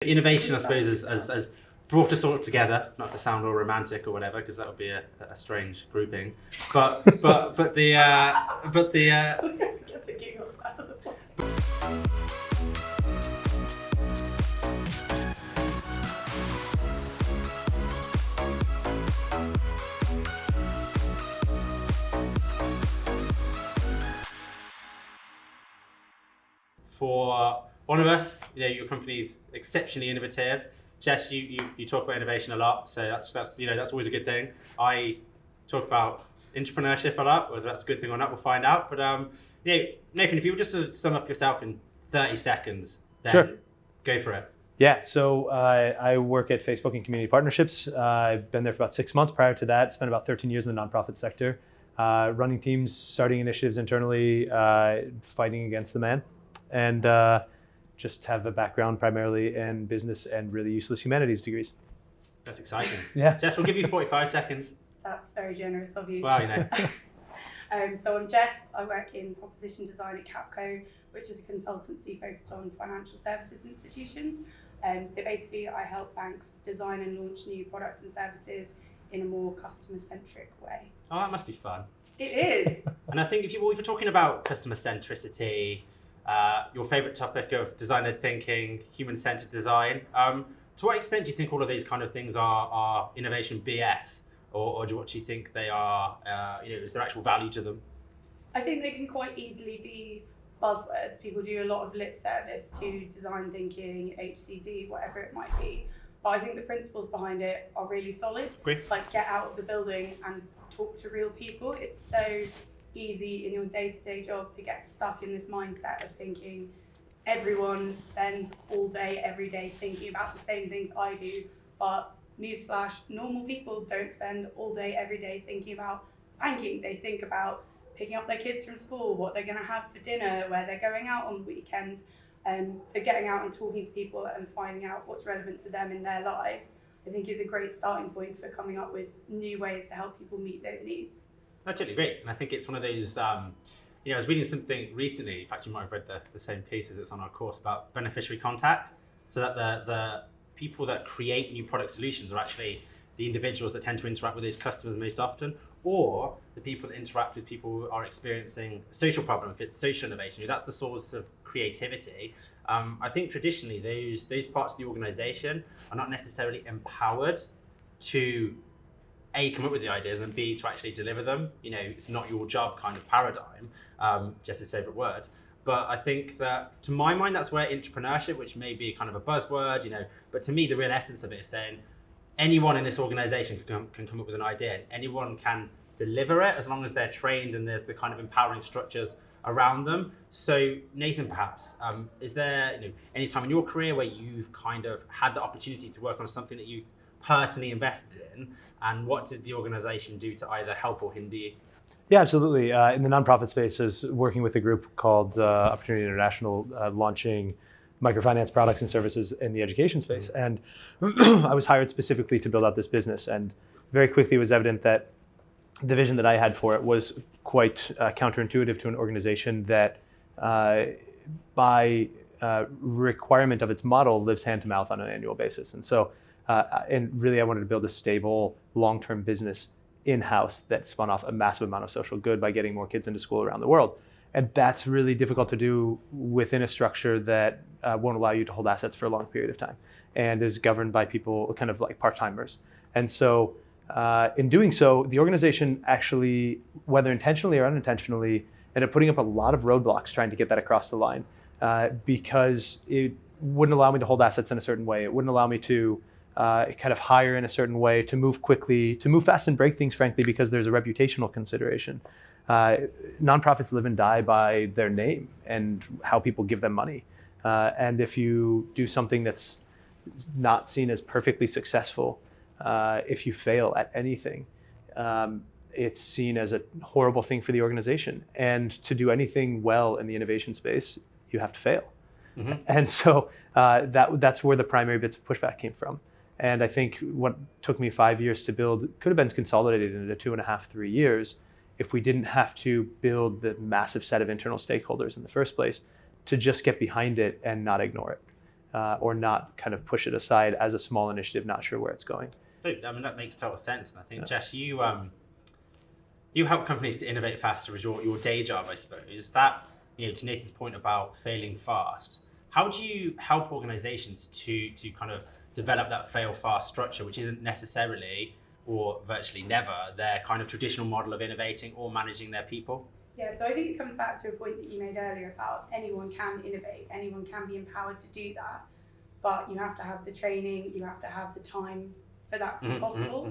Innovation, I suppose, has brought us all together. Not to sound all romantic or whatever, because that would be a strange grouping. But the Get the giggles out of the way. For one of us, your company's exceptionally innovative. Jess, you talk about innovation a lot, so that's always a good thing. I talk about intrapreneurship a lot, whether that's a good thing or not, we'll find out. But Nathan, if you were just to sum up yourself in 30 seconds, then Sure. Go for it. Yeah, so I work at Facebook and Community Partnerships. I've been there for about 6 months. Prior to that, spent about 13 years in the nonprofit sector, running teams, starting initiatives internally, fighting against the man, and just have a background primarily in business and really useless humanities degrees. That's exciting. Yeah. Jess, we'll give you 45 seconds. That's very generous of you. Well, So I'm Jess. I work in proposition design at Capco, which is a consultancy focused on financial services institutions. So basically, I help banks design and launch new products and services in a more customer-centric way. Oh, that must be fun. It is. And I think if you're talking about customer centricity, your favourite topic of design-led thinking, human-centred design, to what extent do you think all of these kind of things are innovation BS? Or what do you think they are, is there actual value to them? I think they can quite easily be buzzwords. People do a lot of lip service to design thinking, HCD, whatever it might be. But I think the principles behind it are really solid. Great. Like, get out of the building and talk to real people. It's so easy in your day-to-day job to get stuck in this mindset of thinking everyone spends all day, every day thinking about the same things I do. But newsflash, normal people don't spend all day, every day thinking about banking. They think about picking up their kids from school, what they're going to have for dinner, where they're going out on the weekend. So getting out and talking to people and finding out what's relevant to them in their lives, I think is a great starting point for coming up with new ways to help people meet those needs. That's totally great. And I think it's one of those, I was reading something recently, in fact, you might have read the same piece as it's on our course, about beneficiary contact. So that the people that create new product solutions are actually the individuals that tend to interact with those customers most often, or the people that interact with people who are experiencing a social problem, if it's social innovation. That's the source of creativity. I think traditionally those parts of the organization are not necessarily empowered to A, come up with the ideas, and B, to actually deliver them. It's not your job kind of paradigm, Jess's favorite word. But I think that, to my mind, that's where intrapreneurship, which may be kind of a buzzword, but to me, the real essence of it is saying anyone in this organization can come up with an idea. Anyone can deliver it as long as they're trained and there's the kind of empowering structures around them. So Nathan, perhaps, is there any time in your career where you've kind of had the opportunity to work on something that you've personally invested in, and what did the organization do to either help or hinder you? Yeah, absolutely. In the nonprofit space, I was working with a group called Opportunity International, launching microfinance products and services in the education space. And I was hired specifically to build out this business. And very quickly it was evident that the vision that I had for it was quite counterintuitive to an organization that, by requirement of its model, lives hand to mouth on an annual basis. And so, and really I wanted to build a stable, long-term business in-house that spun off a massive amount of social good by getting more kids into school around the world. And that's really difficult to do within a structure that won't allow you to hold assets for a long period of time and is governed by people kind of like part-timers. And so in doing so, the organization actually, whether intentionally or unintentionally, ended up putting up a lot of roadblocks trying to get that across the line, because it wouldn't allow me to hold assets in a certain way. It wouldn't allow me to kind of hire in a certain way, to move quickly, to move fast and break things, frankly, because there's a reputational consideration. Nonprofits live and die by their name and how people give them money. And if you do something that's not seen as perfectly successful, if you fail at anything, it's seen as a horrible thing for the organization. And to do anything well in the innovation space, you have to fail. Mm-hmm. And so that's where the primary bits of pushback came from. And I think what took me 5 years to build could have been consolidated into 2.5, 3 years if we didn't have to build the massive set of internal stakeholders in the first place to just get behind it and not ignore it. or not kind of push it aside as a small initiative, not sure where it's going. I mean, that makes total sense. And I think, Jess, you help companies to innovate faster as your day job, I suppose. That, to Nathan's point about failing fast, how do you help organizations to kind of develop that fail fast structure, which isn't necessarily or virtually never their kind of traditional model of innovating or managing their people? Yeah, so I think it comes back to a point that you made earlier about anyone can innovate, anyone can be empowered to do that, but you have to have the training, you have to have the time for that to be possible.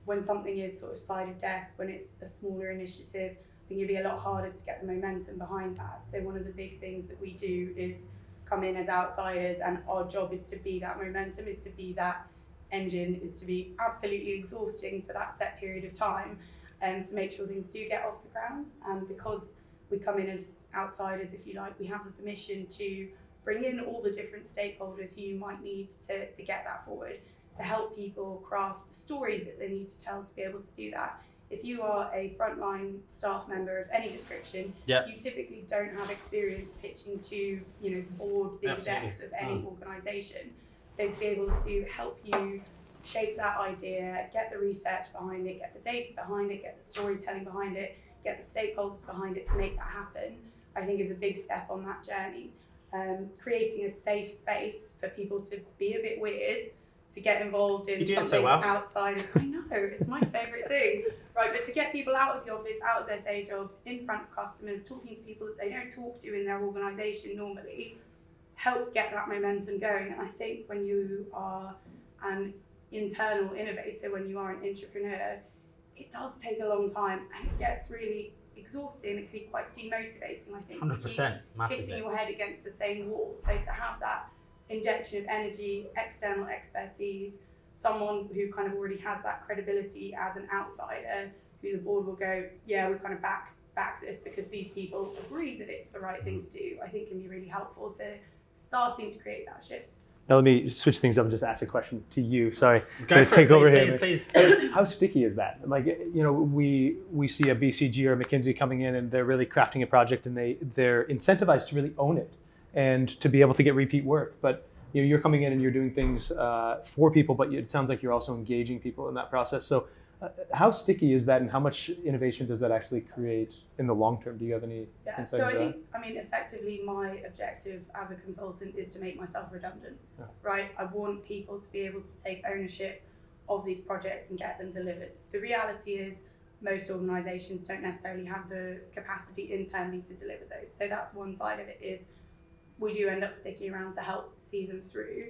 When something is sort of side of desk, when it's a smaller initiative, I think it'd be a lot harder to get the momentum behind that. So one of the big things that we do is come in as outsiders, and our job is to be that momentum, is to be that engine, is to be absolutely exhausting for that set period of time, and to make sure things do get off the ground. And because we come in as outsiders, if you like, we have the permission to bring in all the different stakeholders who you might need to get that forward, to help people craft the stories that they need to tell to be able to do that. If you are a frontline staff member of any description, you typically don't have experience pitching to the board, the execs of any organisation. So to be able to help you shape that idea, get the research behind it, get the data behind it, get the storytelling behind it, get the stakeholders behind it to make that happen, I think is a big step on that journey. Creating a safe space for people to be a bit weird, to get involved in something outside. I know, it's my favourite thing. Right, but to get people out of the office, out of their day jobs, in front of customers, talking to people that they don't talk to in their organisation normally, helps get that momentum going. And I think when you are an internal innovator, when you are an intrapreneur, it does take a long time and it gets really exhausting. It can be quite demotivating, I think. 100%, massively. Hitting your head against the same wall. So to have that injection of energy, external expertise, someone who kind of already has that credibility as an outsider, who the board will go, yeah, we kind of back this because these people agree that it's the right thing to do, I think can be really helpful to starting to create that shift. Now let me switch things up and just ask a question to you. Sorry, take over here. Please. How sticky is that? Like, we see a BCG or a McKinsey coming in and they're really crafting a project and they're incentivized to really own it and to be able to get repeat work. But you're coming in and you're doing things for people, but it sounds like you're also engaging people in that process. So how sticky is that, and how much innovation does that actually create in the long term? Do you have any insight into that? I think, effectively my objective as a consultant is to make myself redundant, right? I want people to be able to take ownership of these projects and get them delivered. The reality is most organisations don't necessarily have the capacity internally to deliver those. So that's one side of it, is we do end up sticking around to help see them through.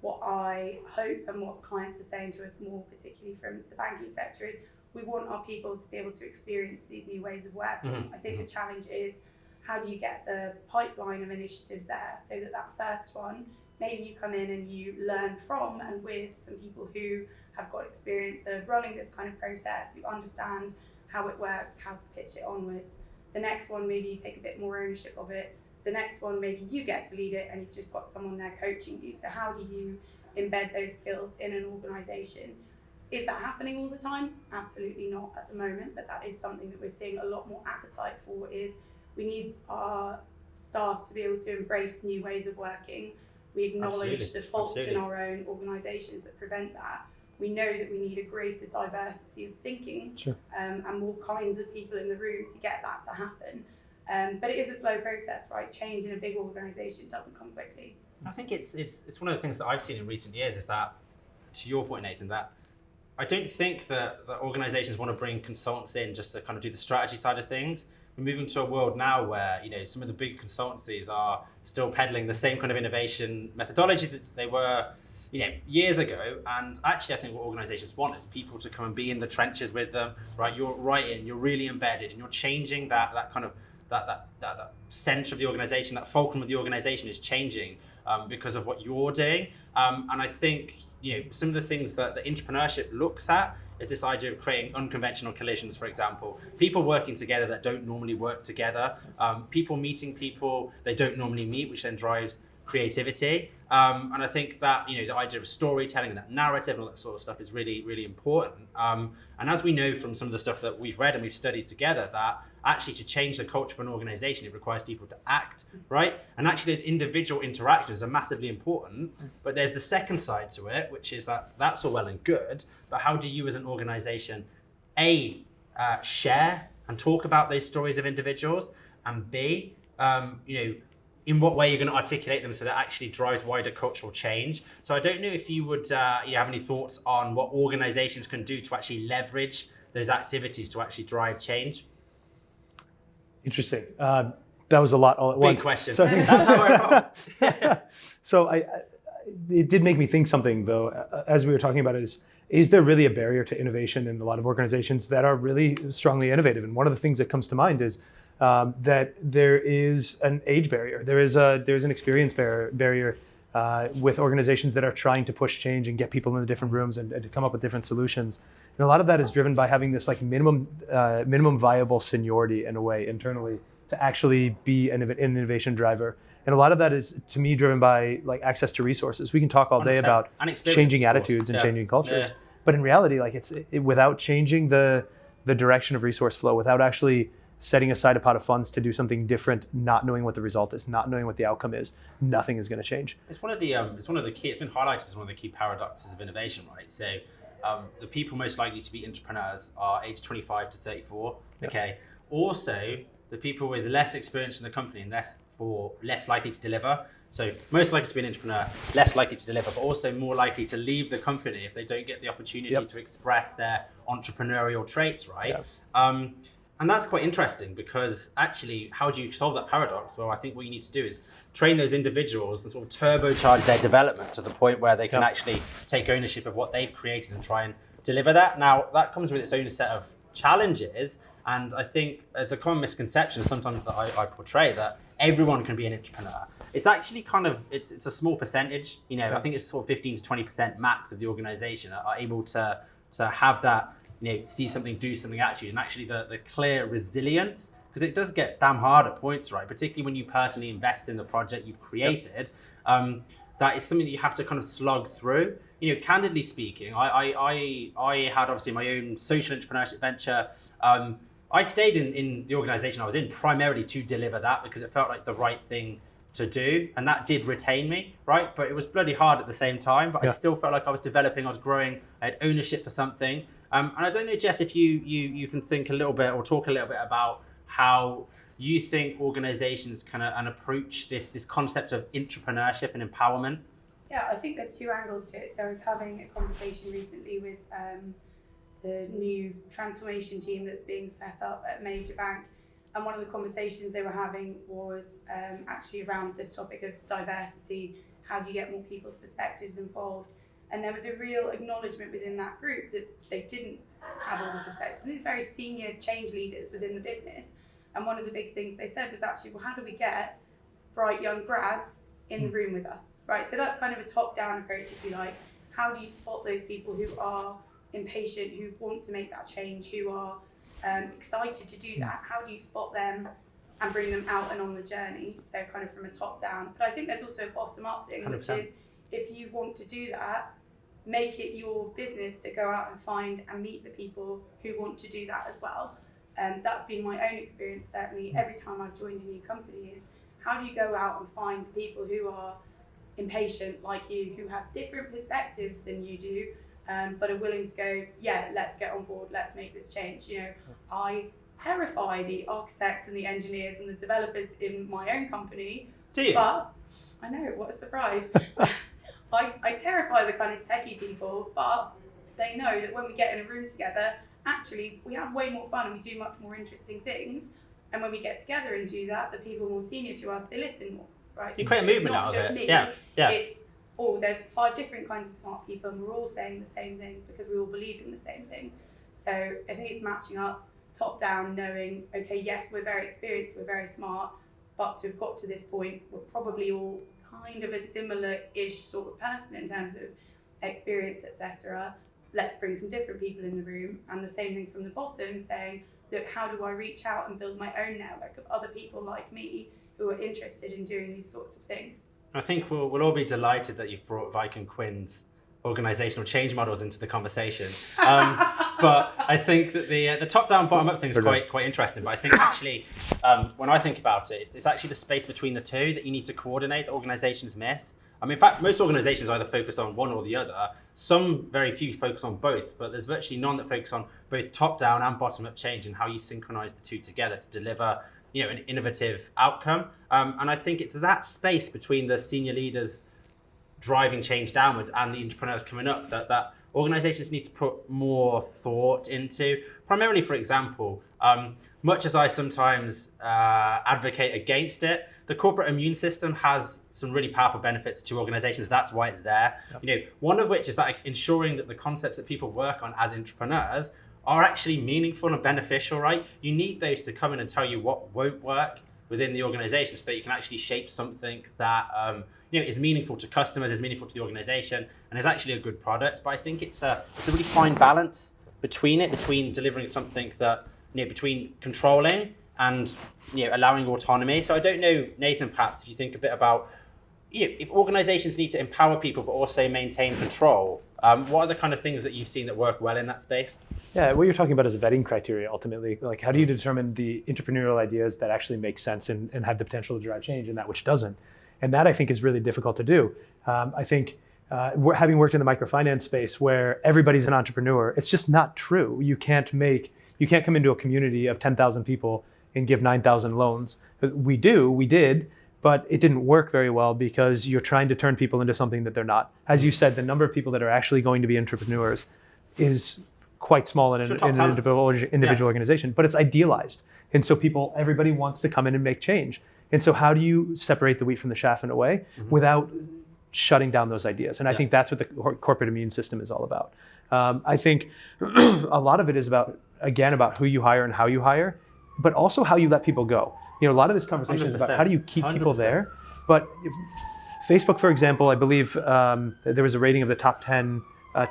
What I hope and what clients are saying to us more particularly from the banking sector is we want our people to be able to experience these new ways of working. I think the challenge is, how do you get the pipeline of initiatives there so that first one, maybe you come in and you learn from and with some people who have got experience of running this kind of process, who understand how it works, how to pitch it onwards. The next one, maybe you take a bit more ownership of it. The next one, maybe you get to lead it and you've just got someone there coaching you. So how do you embed those skills in an organisation? Is that happening all the time? Absolutely not at the moment, but that is something that we're seeing a lot more appetite for. Is we need our staff to be able to embrace new ways of working. We acknowledge the faults in our own organisations that prevent that. We know that we need a greater diversity of thinking and more kinds of people in the room to get that to happen. But it is a slow process, right? Change in a big organisation doesn't come quickly. I think it's one of the things that I've seen in recent years is that, to your point, Nathan, that I don't think that organisations want to bring consultants in just to kind of do the strategy side of things. We're moving to a world now where some of the big consultancies are still peddling the same kind of innovation methodology that they were years ago. And actually, I think what organisations want is people to come and be in the trenches with them, right? You're you're really embedded, and you're changing that kind of that center of the organisation, that fulcrum of the organisation is changing because of what you're doing. And I think some of the things that the Intrapreneurship looks at is this idea of creating unconventional collisions, for example. People working together that don't normally work together. People meeting people they don't normally meet, which then drives creativity. And I think that, the idea of storytelling and that narrative and all that sort of stuff is really, really important. And as we know from some of the stuff that we've read and we've studied together, that actually to change the culture of an organization, it requires people to act, right? And actually those individual interactions are massively important, but there's the second side to it, which is that that's all well and good, but how do you as an organization, share and talk about those stories of individuals, and B, in what way you're going to articulate them so that actually drives wider cultural change. So I don't know if you would you have any thoughts on what organizations can do to actually leverage those activities to actually drive change. Interesting. That was a lot all at once. Big question. So, that's how I roll. So it did make me think something though, as we were talking about it, is there really a barrier to innovation in a lot of organizations that are really strongly innovative? And one of the things that comes to mind is that there is an age barrier. There's an experience barrier with organizations that are trying to push change and get people into different rooms and to come up with different solutions. And a lot of that is driven by having this like minimum viable seniority in a way internally to actually be an innovation driver. And a lot of that is, to me, driven by like access to resources. We can talk all day about changing attitudes and changing cultures, but in reality, like without changing the direction of resource flow, without actually setting aside a pot of funds to do something different, not knowing what the result is, not knowing what the outcome is, nothing is going to change. It's one of the key. It's been highlighted as one of the key paradoxes of innovation, right? So the people most likely to be entrepreneurs are age 25 to 34. Yep. Okay. Also, the people with less experience in the company and less likely to deliver. So most likely to be an entrepreneur, less likely to deliver, but also more likely to leave the company if they don't get the opportunity to express their entrepreneurial traits, right? Yes. And that's quite interesting because actually, how do you solve that paradox? Well, I think what you need to do is train those individuals and sort of turbocharge their development to the point where they can actually take ownership of what they've created and try and deliver that. Now, that comes with its own set of challenges. And I think it's a common misconception sometimes that I portray that everyone can be an entrepreneur. It's actually it's a small percentage. I think it's sort of 15 to 20% max of the organization are able to have that, see something, do something actually, and actually the clear resilience, because it does get damn hard at points, right? Particularly when you personally invest in the project you've created. That is something that you have to kind of slog through. Candidly speaking, I had obviously my own social entrepreneurship venture. I stayed in the organization I was in primarily to deliver that because it felt like the right thing to do, and that did retain me, right? But it was bloody hard at the same time, but I still felt like I was developing, I was growing, I had ownership for something. And I don't know, Jess, if you can think a little bit or talk a little bit about how you think organizations can approach this concept of entrepreneurship and empowerment. Yeah, I think there's two angles to it. So I was having a conversation recently with the new transformation team that's being set up at a major bank. And one of the conversations they were having was actually around this topic of diversity. How do you get more people's perspectives involved? And there was a real acknowledgement within that group that they didn't have all the perspectives. These very senior change leaders within the business. And one of the big things they said was actually, well, how do we get bright young grads in the room with us, right? So that's kind of a top-down approach, if you like. How do you spot those people who are impatient, who want to make that change, who are excited to do that? How do you spot them and bring them out and on the journey? So kind of from a top-down. But I think there's also a bottom-up thing, 100%. Which is if you want to do that, make it your business to go out and find and meet the people who want to do that as well. That's been my own experience, certainly, every time I've joined a new company, is how do you go out and find people who are impatient like you, who have different perspectives than you do, but are willing to go, yeah, let's get on board, let's make this change. I terrify the architects and the engineers and the developers in my own company. Do you? But I know, what a surprise. I terrify the kind of techie people, but they know that when we get in a room together, actually we have way more fun and we do much more interesting things. And when we get together and do that, the people more senior to us, they listen more, right? You create a movement out of it. It's not just me. Yeah. It's, there's 5 different kinds of smart people and we're all saying the same thing because we all believe in the same thing. So I think it's matching up top down, knowing, okay, yes, we're very experienced, we're very smart, but to have got to this point, we're probably all kind of a similar-ish sort of person in terms of experience, etc. Let's bring some different people in the room. And the same thing from the bottom, saying, look, how do I reach out and build my own network of other people like me who are interested in doing these sorts of things? I think we'll all be delighted that you've brought Viking Quinn's organizational change models into the conversation. But I think that the top-down, bottom-up thing is quite interesting. But I think actually, when I think about it, it's actually the space between the two that you need to coordinate that organizations miss. I mean, in fact, most organizations either focus on one or the other. Some, very few, focus on both, but there's virtually none that focus on both top-down and bottom-up change and how you synchronize the two together to deliver, an innovative outcome. And I think it's that space between the senior leaders driving change downwards and the entrepreneurs coming up that organizations need to put more thought into. Primarily, for example, much as I sometimes advocate against it, the corporate immune system has some really powerful benefits to organizations. That's why it's there. Yep. One of which is that ensuring that the concepts that people work on as entrepreneurs are actually meaningful and beneficial, right? You need those to come in and tell you what won't work within the organization so that you can actually shape something that is meaningful to customers, is meaningful to the organization, and is actually a good product. But I think it's a really fine balance between delivering something that, between controlling and, allowing autonomy. So I don't know, Nathan, perhaps if you think a bit about, if organizations need to empower people but also maintain control, what are the kind of things that you've seen that work well in that space? Yeah, what you're talking about is a vetting criteria, ultimately. Like, how do you determine the entrepreneurial ideas that actually make sense and have the potential to drive change and that which doesn't? And that, I think, is really difficult to do. I think having worked in the microfinance space where everybody's an entrepreneur, it's just not true. You can't come into a community of 10,000 people and give 9,000 loans. We did, but it didn't work very well because you're trying to turn people into something that they're not. As you said, the number of people that are actually going to be entrepreneurs is quite small in an individual organization, but it's idealized. And so everybody wants to come in and make change. And so how do you separate the wheat from the chaff in a way without shutting down those ideas? And I think that's what the corporate immune system is all about. I think a lot of it is about who you hire and how you hire, but also how you let people go. A lot of this conversation is about how do you keep 100%. People there. But Facebook, for example, I believe there was a rating of the top 10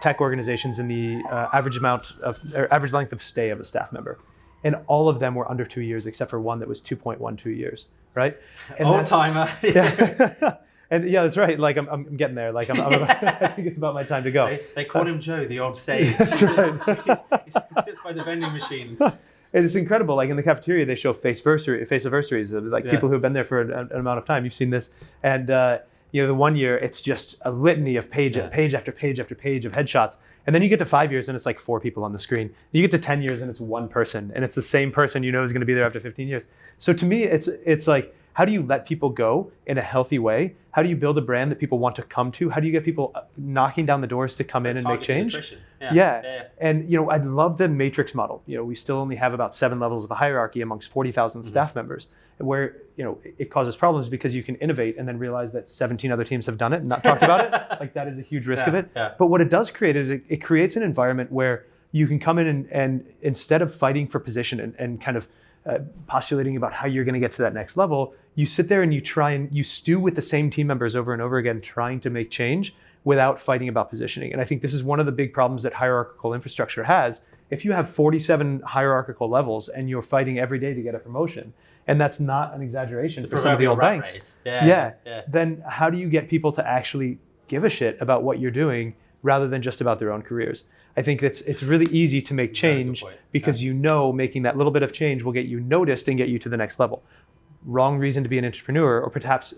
tech organizations in the average length of stay of a staff member. And all of them were under 2 years, except for one that was 2.12 years, right? Old timer. Yeah. And yeah, that's right. Like I'm getting there. Like I think it's about my time to go. They call him Joe, the old sage. That's right. He sits by the vending machine. It's incredible. Like in the cafeteria, they show face anniversaries of people who have been there for an amount of time. You've seen this, and the 1 year, it's just a litany of page after page after page of headshots. And then you get to 5 years and it's like 4 people on the screen. You get to 10 years and it's one person, and it's the same person is going to be there after 15 years. So to me, it's like, how do you let people go in a healthy way? How do you build a brand that people want to come to? How do you get people knocking down the doors to come in and make change? Yeah. And I love the matrix model. We still only have about 7 levels of a hierarchy amongst 40,000 staff members, where it causes problems because you can innovate and then realize that 17 other teams have done it and not talked about it. Like that is a huge risk of it. Yeah. But what it does create is it creates an environment where you can come in and instead of fighting for position and kind of postulating about how you're going to get to that next level, you sit there and you stew with the same team members over and over again, trying to make change without fighting about positioning. And I think this is one of the big problems that hierarchical infrastructure has. If you have 47 hierarchical levels and you're fighting every day to get a promotion, and that's not an exaggeration for some of the old banks, then how do you get people to actually give a shit about what you're doing rather than just about their own careers? I think it's really easy to make change because making that little bit of change will get you noticed and get you to the next level. Wrong reason to be an entrepreneur, or perhaps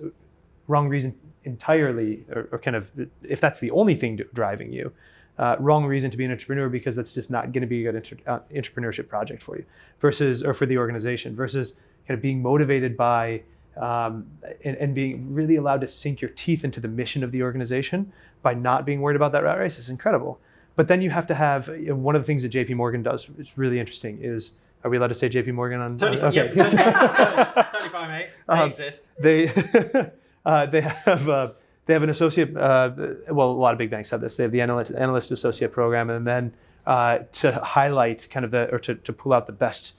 wrong reason entirely, or kind of, if that's the only thing driving you, wrong reason to be an entrepreneur because that's just not going to be a good entrepreneurship project for you, or for the organization, versus kind of being motivated by and being really allowed to sink your teeth into the mission of the organization by not being worried about that rat race is incredible. But then you have to have, one of the things that JP Morgan does, it's really interesting, is, are we allowed to say JP Morgan on? Totally fine, okay. Totally fine, mate. They exist. They have an associate, a lot of big banks have this. They have the analyst associate program, and then to highlight kind of to pull out the best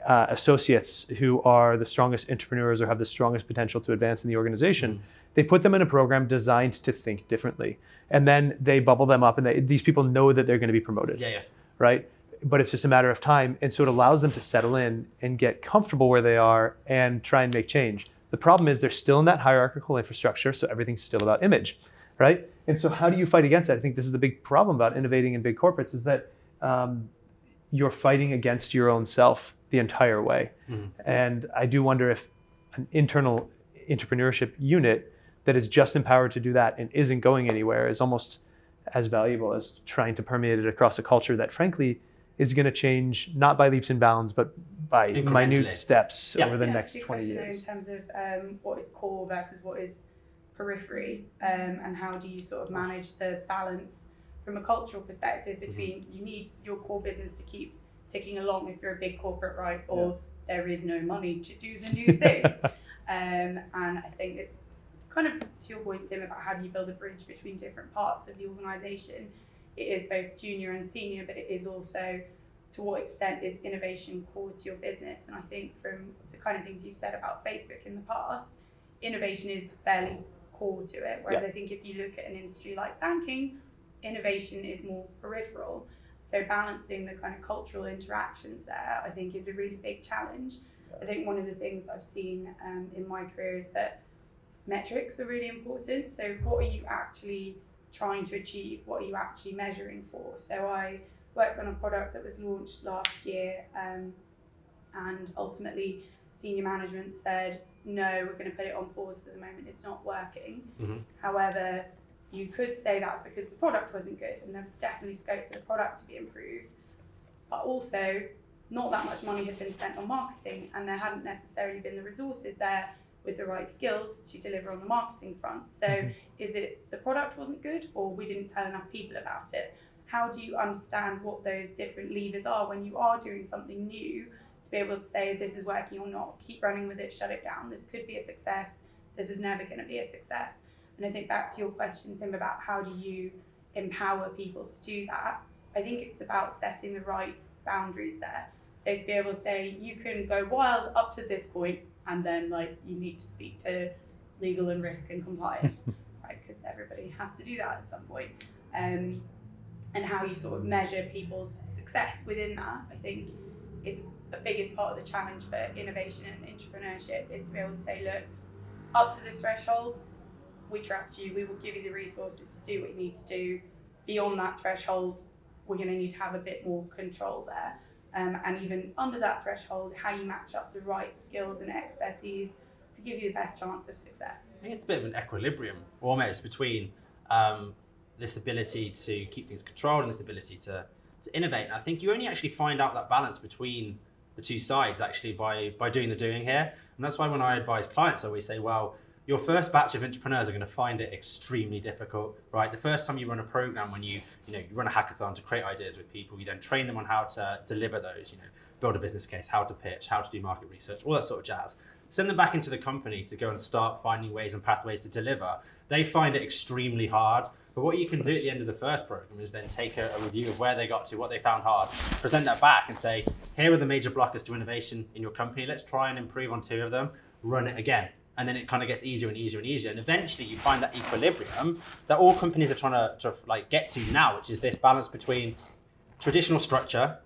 associates who are the strongest entrepreneurs or have the strongest potential to advance in the organization, they put them in a program designed to think differently. And then they bubble them up, and these people know that they're going to be promoted. Right? But it's just a matter of time. And so it allows them to settle in and get comfortable where they are and try and make change. The problem is they're still in that hierarchical infrastructure, so everything's still about image, right? And so how do you fight against that? I think this is the big problem about innovating in big corporates is that you're fighting against your own self the entire way. And I do wonder if an internal entrepreneurship unit that is just empowered to do that and isn't going anywhere is almost as valuable as trying to permeate it across a culture that frankly is going to change not by leaps and bounds, but by minute steps over the next 20 years. In terms of what is core versus what is periphery, and how do you sort of manage the balance from a cultural perspective between you need your core business to keep ticking along if you're a big corporate, right? Or there is no money to do the new things. And I think it's kind of to your point, Tim, about how do you build a bridge between different parts of the organisation. It is both junior and senior, but it is also to what extent is innovation core to your business. And I think from the kind of things you've said about Facebook in the past, innovation is fairly core to it. Whereas I think if you look at an industry like banking, innovation is more peripheral. So balancing the kind of cultural interactions there, I think is a really big challenge. I think one of the things I've seen in my career is that metrics are really important. So what are you actually trying to achieve? What are you actually measuring for? So I worked on a product that was launched last year, and ultimately senior management said, no, we're going to put it on pause for the moment, it's not working. However, you could say that's because the product wasn't good, and there was definitely scope for the product to be improved, but also not that much money had been spent on marketing, and there hadn't necessarily been the resources there with the right skills to deliver on the marketing front. So is it the product wasn't good, or we didn't tell enough people about it? How do you understand what those different levers are when you are doing something new, to be able to say this is working or not, keep running with it, shut it down, this could be a success, this is never going to be a success? And I think back to your question, Tim, about how do you empower people to do that, I think it's about setting the right boundaries there. So to be able to say you can go wild up to this point, and then like you need to speak to legal and risk and compliance, right? Because everybody has to do that at some point. And how you sort of measure people's success within that, I think, is the biggest part of the challenge for innovation and entrepreneurship, is to be able to say, look, up to this threshold, we trust you, we will give you the resources to do what you need to do. Beyond that threshold, we're going to need to have a bit more control there. And even under that threshold, how you match up the right skills and expertise to give you the best chance of success. I think it's a bit of an equilibrium almost between this ability to keep things controlled and this ability to innovate. And I think you only actually find out that balance between the two sides actually by doing the doing here. And that's why when I advise clients, I always say, well, your first batch of entrepreneurs are going to find it extremely difficult, right? The first time you run a program, when you run a hackathon to create ideas with people, you then train them on how to deliver those, build a business case, how to pitch, how to do market research, all that sort of jazz. Send them back into the company to go and start finding ways and pathways to deliver. They find it extremely hard. But what you can do at the end of the first program is then take a review of where they got to, what they found hard, present that back and say, here are the major blockers to innovation in your company. Let's try and improve on 2 of them, run it again. And then it kind of gets easier and easier and easier. And eventually you find that equilibrium that all companies are trying to get to now, which is this balance between traditional structure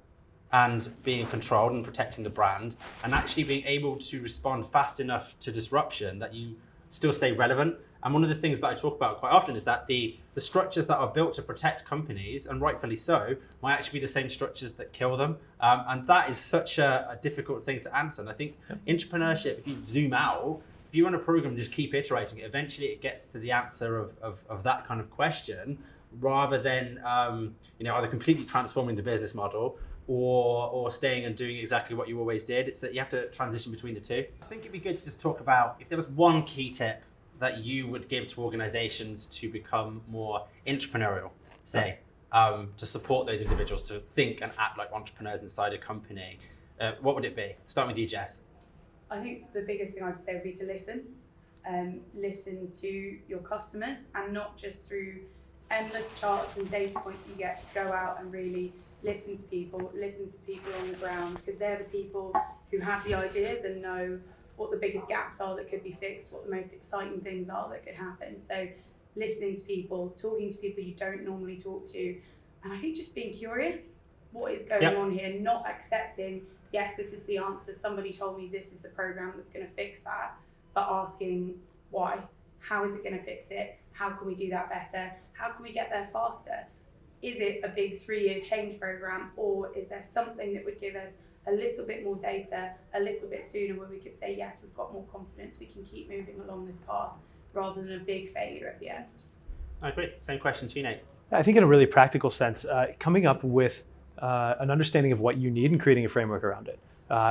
and being controlled and protecting the brand, and actually being able to respond fast enough to disruption that you still stay relevant. And one of the things that I talk about quite often is that the structures that are built to protect companies, and rightfully so, might actually be the same structures that kill them. And that is such a difficult thing to answer. And I think entrepreneurship, if you zoom out, if you run a program and just keep iterating it, eventually it gets to the answer of that kind of question, rather than either completely transforming the business model or staying and doing exactly what you always did. It's that you have to transition between the two. I think it'd be good to just talk about if there was one key tip that you would give to organizations to become more entrepreneurial, say, to support those individuals to think and act like entrepreneurs inside a company. What would it be? Start with you, Jess. I think the biggest thing I would say would be to listen. Listen to your customers, and not just through endless charts and data points you get. Go out and really listen to people on the ground, because they're the people who have the ideas and know what the biggest gaps are that could be fixed, what the most exciting things are that could happen. So listening to people, talking to people you don't normally talk to, and I think just being curious, what is going on here, not accepting, yes, this is the answer, somebody told me this is the program that's going to fix that, but asking why. How is it going to fix it? How can we do that better? How can we get there faster? Is it a big 3-year change program, or is there something that would give us a little bit more data a little bit sooner where we could say, yes, we've got more confidence, we can keep moving along this path rather than a big failure at the end? I agree. Same question to you, Nate. I think in a really practical sense, coming up with an understanding of what you need and creating a framework around it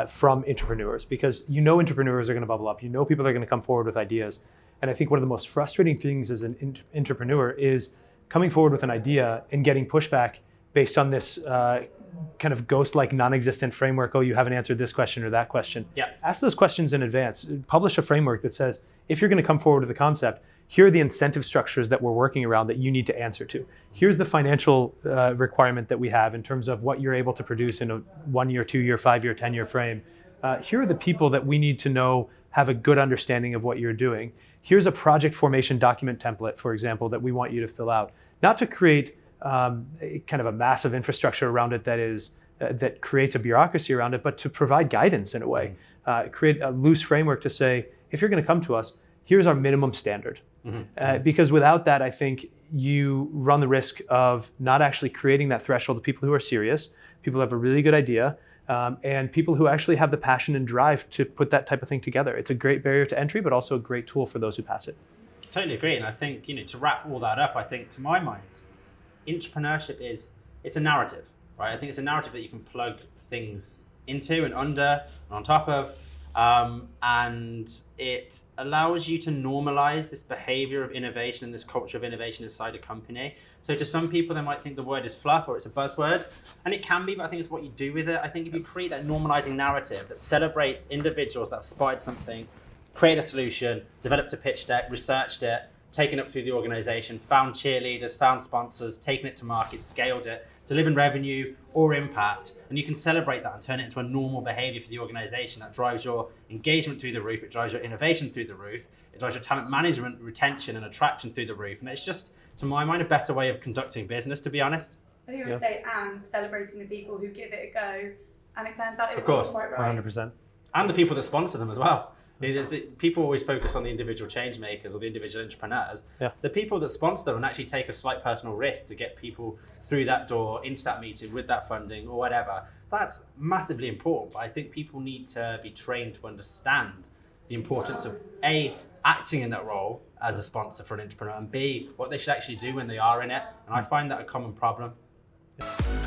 from entrepreneurs, because entrepreneurs are going to bubble up. People are going to come forward with ideas. And I think one of the most frustrating things as an entrepreneur is coming forward with an idea and getting pushback based on this kind of ghost-like non-existent framework. Oh, you haven't answered this question or that question. Yeah. Ask those questions in advance. Publish a framework that says, if you're going to come forward with a concept, here are the incentive structures that we're working around that you need to answer to. Here's the financial requirement that we have in terms of what you're able to produce in a 1-year, 2-year, 5-year, 10-year frame. Here are the people that we need to know have a good understanding of what you're doing. Here's a project formation document template, for example, that we want you to fill out. Not to create kind of a massive infrastructure around it that creates a bureaucracy around it, but to provide guidance in a way. Create a loose framework to say, if you're going to come to us, here's our minimum standard. Because without that, I think you run the risk of not actually creating that threshold of people who are serious, people who have a really good idea, and people who actually have the passion and drive to put that type of thing together. It's a great barrier to entry, but also a great tool for those who pass it. Totally agree. And I think, to wrap all that up, I think to my mind, intrapreneurship it's a narrative, right? I think it's a narrative that you can plug things into and under and on top of. And it allows you to normalize this behavior of innovation and this culture of innovation inside a company. So to some people, they might think the word is fluff or it's a buzzword, and it can be, but I think it's what you do with it. I think if you create that normalizing narrative that celebrates individuals that have spotted something, created a solution, developed a pitch deck, researched it, taken it up through the organization, found cheerleaders, found sponsors, taken it to market, scaled it, delivering revenue or impact, and you can celebrate that and turn it into a normal behavior for the organization that drives your engagement through the roof, it drives your innovation through the roof, it drives your talent management, retention and attraction through the roof. And it's just, to my mind, a better way of conducting business, to be honest. I think I would say, and celebrating the people who give it a go, and it turns out it wasn't quite right. 100%. And the people that sponsor them as well. People always focus on the individual change makers or the individual entrepreneurs. Yeah. The people that sponsor them and actually take a slight personal risk to get people through that door, into that meeting with that funding or whatever, that's massively important. But I think people need to be trained to understand the importance of A, acting in that role as a sponsor for an entrepreneur, and B, what they should actually do when they are in it. And I find that a common problem. Yeah.